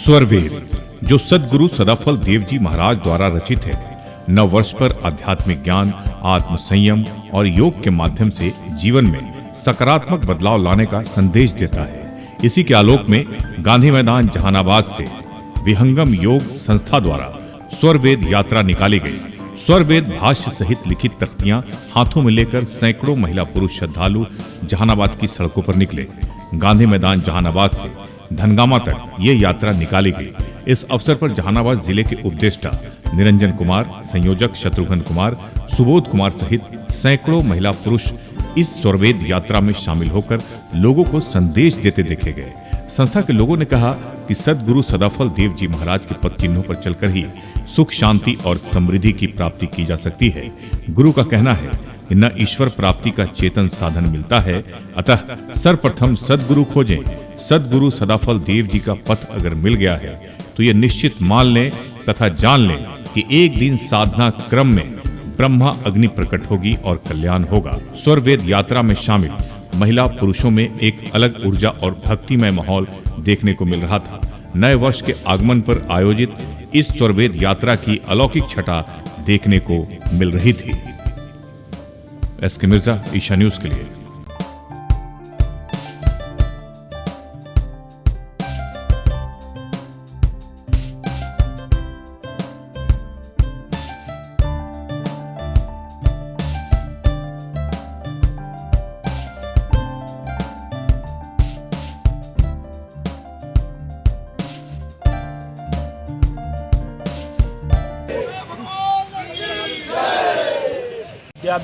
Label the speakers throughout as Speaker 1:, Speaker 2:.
Speaker 1: स्वरवेद जो सद्गुरु सदाफल देव जी महाराज द्वारा रचित है, नव वर्ष पर आध्यात्मिक ज्ञान, आत्म संयम और योग के माध्यम से जीवन में सकारात्मक बदलाव लाने का संदेश देता है। इसी के आलोक में गांधी मैदान जहानाबाद से विहंगम योग संस्था द्वारा स्वरवेद यात्रा निकाली गई। स्वरवेद भाष्य सहित लिखित तख्तियां हाथों में लेकर सैकड़ों महिला पुरुष श्रद्धालु जहानाबाद की सड़कों पर निकले। गांधी मैदान जहानाबाद से धनगामा तक ये यात्रा निकाली गई। इस अवसर पर जहानाबाद जिले के उपदेष्टा निरंजन कुमार, संयोजक शत्रुघ्न कुमार, सुबोध कुमार सहित सैकड़ों महिला पुरुष इस स्वरवेद यात्रा में शामिल होकर लोगों को संदेश देते देखे गए। संस्था के लोगों ने कहा कि सद्गुरु सदाफल देव जी महाराज के पद चिन्हों पर चलकर ही सुख, शांति और समृद्धि की प्राप्ति की जा सकती है। गुरु का कहना है कि न ईश्वर प्राप्ति का चेतन साधन मिलता है, अतः सर्वप्रथम सद्गुरु खोजें। सद्गुरु सदाफल देव जी का पथ अगर मिल गया है तो ये निश्चित मान लें तथा जान लें कि एक दिन साधना क्रम में ब्रह्मा अग्नि प्रकट होगी और कल्याण होगा। स्वरवेद यात्रा में शामिल महिला पुरुषों में एक अलग ऊर्जा और भक्तिमय माहौल देखने को मिल रहा था। नए वर्ष के आगमन पर आयोजित इस स्वरवेद यात्रा की अलौकिक छटा देखने को मिल रही थी। एसके मिर्जा, ईशा न्यूज के लिए।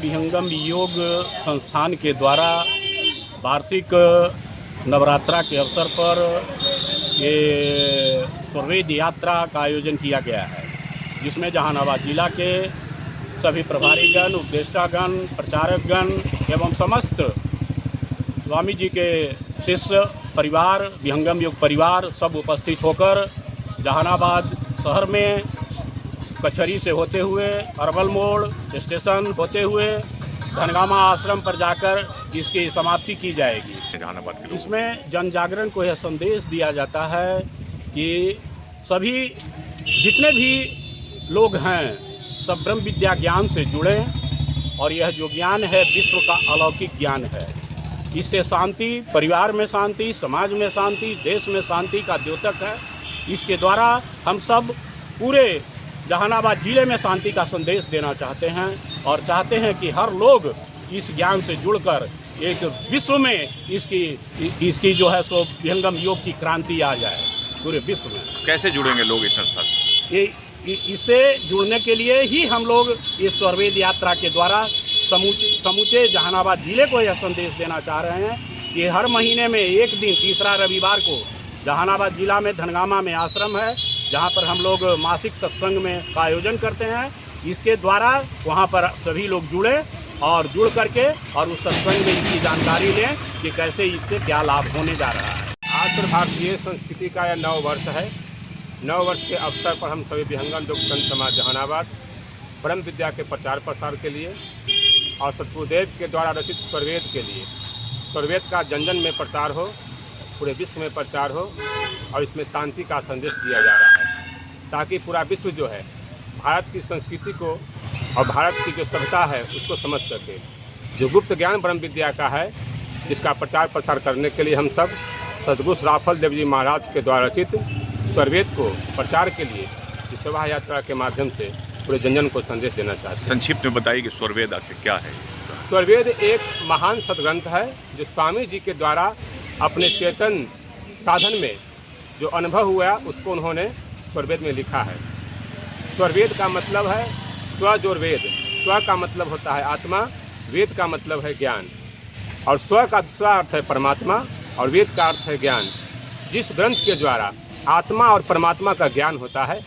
Speaker 2: विहंगम योग संस्थान के द्वारा वार्षिक नवरात्रा के अवसर पर ये स्वरवेद यात्रा का आयोजन किया गया है, जिसमें जहानाबाद जिला के सभी प्रभारीगण, उपदेष्टागण, प्रचारकगण एवं समस्त स्वामी जी के शिष्य परिवार, विहंगम योग परिवार सब उपस्थित होकर जहानाबाद शहर में कचहरी से होते हुए अरवल मोड़ स्टेशन होते हुए धनगामा आश्रम पर जाकर इसकी समाप्ति की जाएगी। इसमें जन जागरण को यह संदेश दिया जाता है कि सभी जितने भी लोग हैं सब ब्रह्म विद्या ज्ञान से जुड़े, और यह जो ज्ञान है विश्व का अलौकिक ज्ञान है। इससे शांति, परिवार में शांति, समाज में शांति, देश में शांति का द्योतक है। इसके द्वारा हम सब पूरे जहानाबाद जिले में शांति का संदेश देना चाहते हैं और चाहते हैं कि हर लोग इस ज्ञान से जुड़कर एक विश्व में इसकी जो है सो विहंगम योग की क्रांति आ जाए पूरे विश्व में।
Speaker 1: कैसे जुड़ेंगे लोग इस संस्था से?
Speaker 2: इससे जुड़ने के लिए ही हम लोग इस स्वरवेद यात्रा के द्वारा समूचे जहानाबाद जिले को यह संदेश देना चाह रहे हैं कि हर महीने में एक दिन तीसरा रविवार को जहानाबाद जिला में धनगामा में आश्रम है, जहाँ पर हम लोग मासिक सत्संग में का आयोजन करते हैं। इसके द्वारा वहाँ पर सभी लोग जुड़े और जुड़ करके और उस सत्संग में इसकी जानकारी लें कि कैसे इससे क्या लाभ होने जा रहा है।
Speaker 3: आज भारतीय संस्कृति का यह नव वर्ष है। नव वर्ष के अवसर पर हम सभी विहंगम योग संत समाज जहानाबाद ब्रह्म विद्या के प्रचार प्रसार के लिए और सतगुरुदेव के द्वारा रचित स्वरवेद के लिए, स्वरवेद का जन जन में प्रचार हो, पूरे विश्व में प्रचार हो और इसमें शांति का संदेश दिया जा रहा है, ताकि पूरा विश्व जो है भारत की संस्कृति को और भारत की जो सभ्यता है उसको समझ सके। जो गुप्त ज्ञान ब्रह्म विद्या का है, जिसका प्रचार प्रसार करने के लिए हम सब सद्गुरु सदाफल देव जी महाराज के द्वारा रचित स्वरवेद को प्रचार के लिए इस शोभा यात्रा के माध्यम से पूरे जन जन को संदेश देना चाहते हैं।
Speaker 1: संक्षिप्त में बताइए कि स्वरवेद आखिर क्या है?
Speaker 3: स्वरवेद एक महान सदग्रंथ है जो स्वामी जी के द्वारा अपने चेतन साधन में जो अनुभव हुआ उसको उन्होंने स्वरवेद में लिखा है। स्वरवेद का मतलब है स्वजोर्वेद। स्व का मतलब होता है आत्मा, वेद का मतलब है ज्ञान, और स्व का दूसरा अर्थ है परमात्मा और वेद का अर्थ है ज्ञान। जिस ग्रंथ के द्वारा आत्मा और परमात्मा का ज्ञान होता है